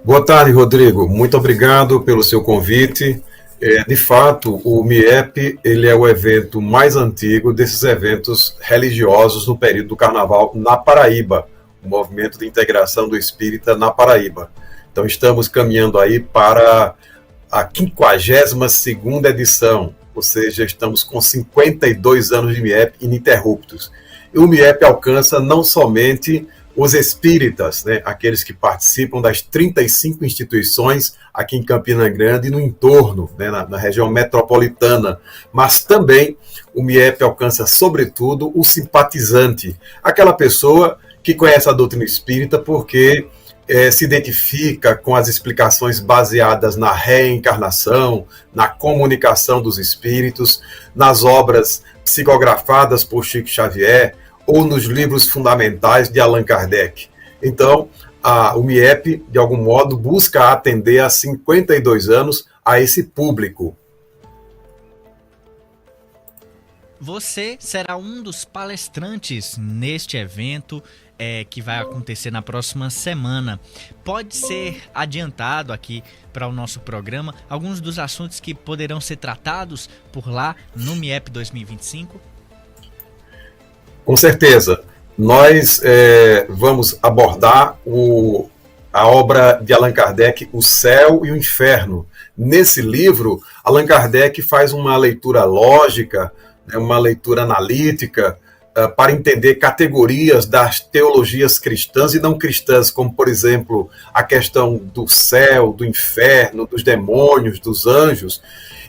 Boa tarde, Rodrigo. Muito obrigado pelo seu convite. De fato, o MIEP ele é o evento mais antigo desses eventos religiosos no período do Carnaval na Paraíba, o Movimento de Integração do Espírita na Paraíba. Então, estamos caminhando aí para a 52ª edição, ou seja, estamos com 52 anos de MIEP ininterruptos. E o MIEP alcança não somente os espíritas, né, aqueles que participam das 35 instituições aqui em Campina Grande e no entorno, né, na região metropolitana, mas também o MIEP alcança, sobretudo, o simpatizante, aquela pessoa que conhece a doutrina espírita porque se identifica com as explicações baseadas na reencarnação, na comunicação dos espíritos, nas obras psicografadas por Chico Xavier, ou nos livros fundamentais de Allan Kardec. Então, o MIEP, de algum modo, busca atender há 52 anos a esse público. Você será um dos palestrantes neste evento que vai acontecer na próxima semana. Pode ser adiantado aqui para o nosso programa alguns dos assuntos que poderão ser tratados por lá no MIEP 2025? Com certeza. Nós vamos abordar a obra de Allan Kardec, O Céu e o Inferno. Nesse livro, Allan Kardec faz uma leitura lógica, uma leitura analítica, para entender categorias das teologias cristãs e não cristãs, como, por exemplo, a questão do céu, do inferno, dos demônios, dos anjos,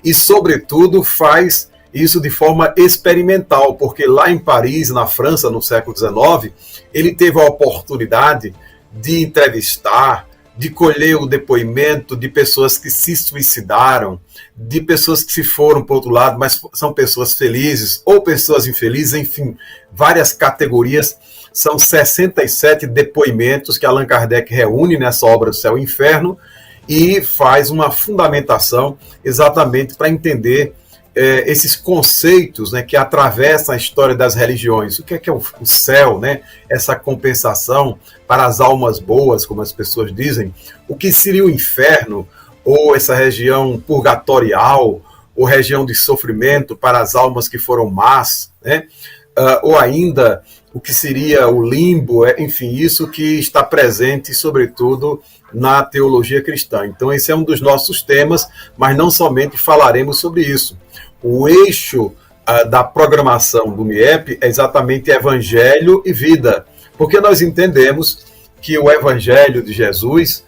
e, sobretudo, faz isso de forma experimental, porque lá em Paris, na França, no século XIX, ele teve a oportunidade de entrevistar, de colher o depoimento de pessoas que se suicidaram, de pessoas que se foram para o outro lado, mas são pessoas felizes ou pessoas infelizes, enfim, várias categorias. São 67 depoimentos que Allan Kardec reúne nessa obra do Céu e Inferno e faz uma fundamentação exatamente para entender esses conceitos, né, que atravessam a história das religiões. O que é o céu, né? Essa compensação para as almas boas, como as pessoas dizem. O que seria o inferno, ou essa região purgatorial, ou região de sofrimento para as almas que foram más, né? Ou ainda o que seria o limbo, enfim, isso que está presente, sobretudo, na teologia cristã. Então, esse é um dos nossos temas, mas não somente falaremos sobre isso. O eixo da programação do MIEP é exatamente Evangelho e vida, porque nós entendemos que o Evangelho de Jesus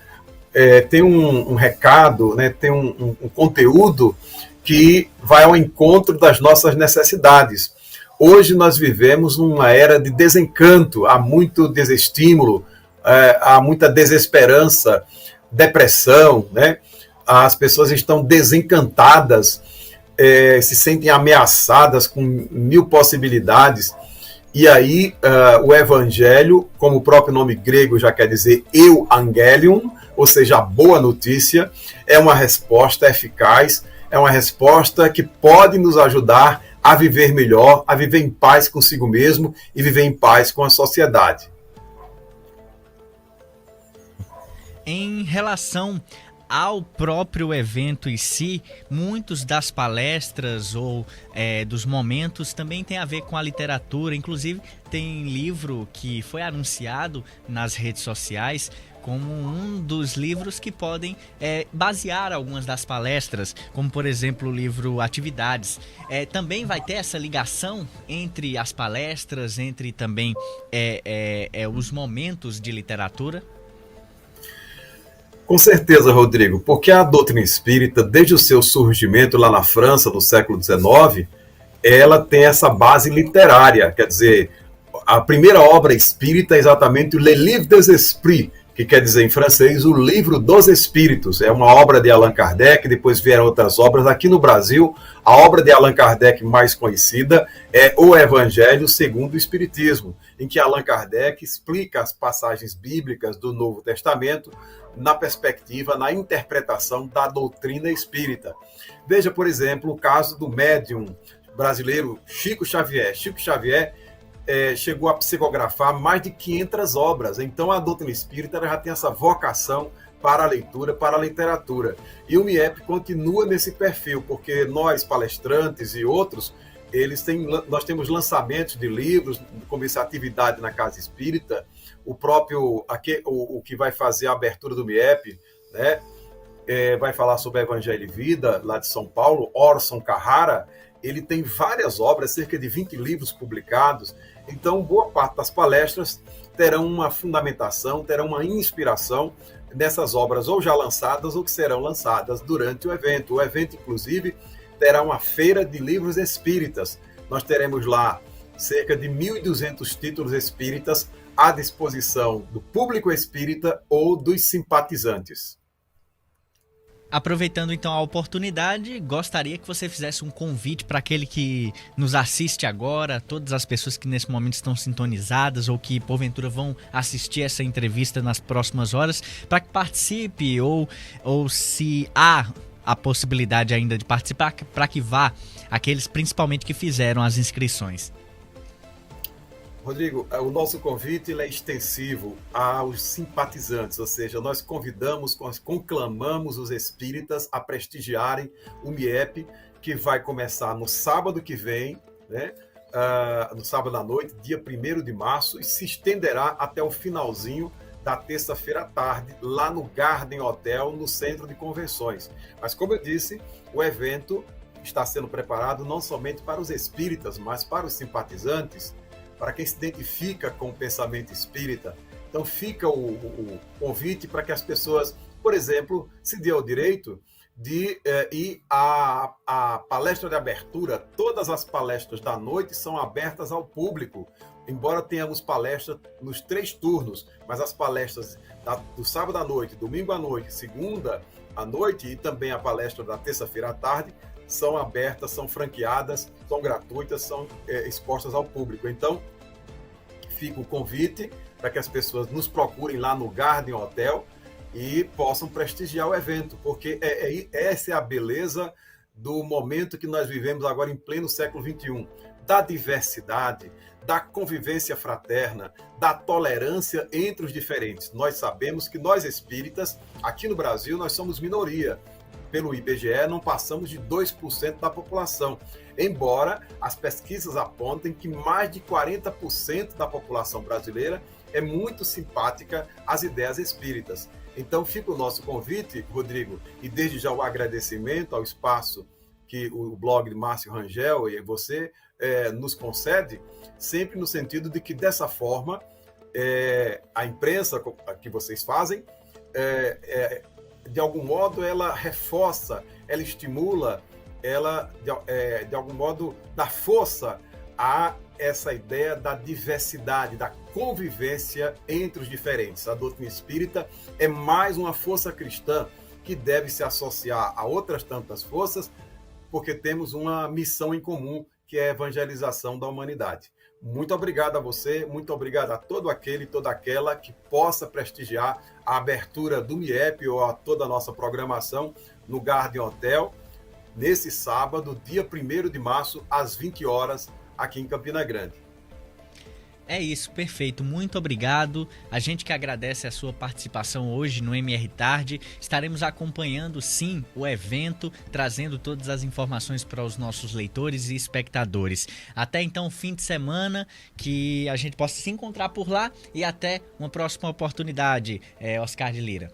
tem um recado, né, tem um conteúdo que vai ao encontro das nossas necessidades. Hoje nós vivemos numa era de desencanto, há muito desestímulo, há muita desesperança, depressão, né? As pessoas estão desencantadas, se sentem ameaçadas com mil possibilidades. E aí o evangelho, como o próprio nome grego já quer dizer euangelion, ou seja, a boa notícia, é uma resposta eficaz, é uma resposta que pode nos ajudar a viver melhor, a viver em paz consigo mesmo e viver em paz com a sociedade. Em relação ao próprio evento em si, muitos das palestras ou dos momentos também tem a ver com a literatura. Inclusive, tem livro que foi anunciado nas redes sociais como um dos livros que podem basear algumas das palestras, como, por exemplo, o livro Atividades. Também vai ter essa ligação entre as palestras, entre também os momentos de literatura? Com certeza, Rodrigo, porque a doutrina espírita, desde o seu surgimento lá na França, no século XIX, ela tem essa base literária, quer dizer, a primeira obra espírita é exatamente o Le Livre des Esprits, que quer dizer em francês o Livro dos Espíritos. É uma obra de Allan Kardec, depois vieram outras obras. Aqui no Brasil, a obra de Allan Kardec mais conhecida é O Evangelho segundo o Espiritismo, em que Allan Kardec explica as passagens bíblicas do Novo Testamento na perspectiva, na interpretação da doutrina espírita. Veja, por exemplo, o caso do médium brasileiro Chico Xavier. Chico Xavier chegou a psicografar mais de 500 obras. Então, a doutrina espírita já tem essa vocação para a leitura, para a literatura. E o MIEP continua nesse perfil, porque nós, palestrantes e outros, nós temos lançamentos de livros, como essa atividade na Casa Espírita, o próprio, o que vai fazer a abertura do MIEP, né, vai falar sobre Evangelho e Vida, lá de São Paulo, Orson Carrara. Ele tem várias obras, cerca de 20 livros publicados. Então, boa parte das palestras terão uma fundamentação, terão uma inspiração nessas obras ou já lançadas ou que serão lançadas durante o evento. O evento, inclusive, terá uma feira de livros espíritas. Nós teremos lá cerca de 1.200 títulos espíritas à disposição do público espírita ou dos simpatizantes. Aproveitando então a oportunidade, gostaria que você fizesse um convite para aquele que nos assiste agora, todas as pessoas que nesse momento estão sintonizadas ou que porventura vão assistir essa entrevista nas próximas horas, para que participe ou se há a possibilidade ainda de participar, para que vá aqueles principalmente que fizeram as inscrições. Rodrigo, o nosso convite é extensivo aos simpatizantes, ou seja, nós conclamamos os espíritas a prestigiarem o MIEP, que vai começar no sábado que vem, né? No sábado à noite, dia 1º de março, e se estenderá até o finalzinho da terça-feira à tarde, lá no Garden Hotel, no Centro de Convenções. Mas, como eu disse, o evento está sendo preparado não somente para os espíritas, mas para os simpatizantes, para quem se identifica com o pensamento espírita. Então fica o convite para que as pessoas, por exemplo, se dê ao direito de ir à palestra de abertura. Todas as palestras da noite são abertas ao público, embora tenhamos palestras nos 3 turnos, mas as palestras do sábado à noite, domingo à noite, segunda à noite e também a palestra da terça-feira à tarde são abertas, são franqueadas, são gratuitas, são expostas ao público. Então, fica o convite para que as pessoas nos procurem lá no Garden Hotel e possam prestigiar o evento, porque essa é a beleza do momento que nós vivemos agora em pleno século XXI, da diversidade, da convivência fraterna, da tolerância entre os diferentes. Nós sabemos que nós espíritas, aqui no Brasil, nós somos minoria. Pelo IBGE, não passamos de 2% da população, embora as pesquisas apontem que mais de 40% da população brasileira é muito simpática às ideias espíritas. Então fica o nosso convite, Rodrigo, e desde já o agradecimento ao espaço que o blog de Márcio Rangel e você nos concede, sempre no sentido de que dessa forma a imprensa que vocês fazem de algum modo, ela reforça, ela estimula, ela, de algum modo, dá força a essa ideia da diversidade, da convivência entre os diferentes. A doutrina espírita é mais uma força cristã que deve se associar a outras tantas forças, porque temos uma missão em comum, que é a evangelização da humanidade. Muito obrigado a você, muito obrigado a todo aquele e toda aquela que possa prestigiar a abertura do MIEP ou a toda a nossa programação no Garden Hotel, nesse sábado, dia 1º de março, às 20 horas, aqui em Campina Grande. É isso, perfeito. Muito obrigado. A gente que agradece a sua participação hoje no MR Tarde. Estaremos acompanhando, sim, o evento, trazendo todas as informações para os nossos leitores e espectadores. Até então, fim de semana, que a gente possa se encontrar por lá e até uma próxima oportunidade, Oscar de Lira.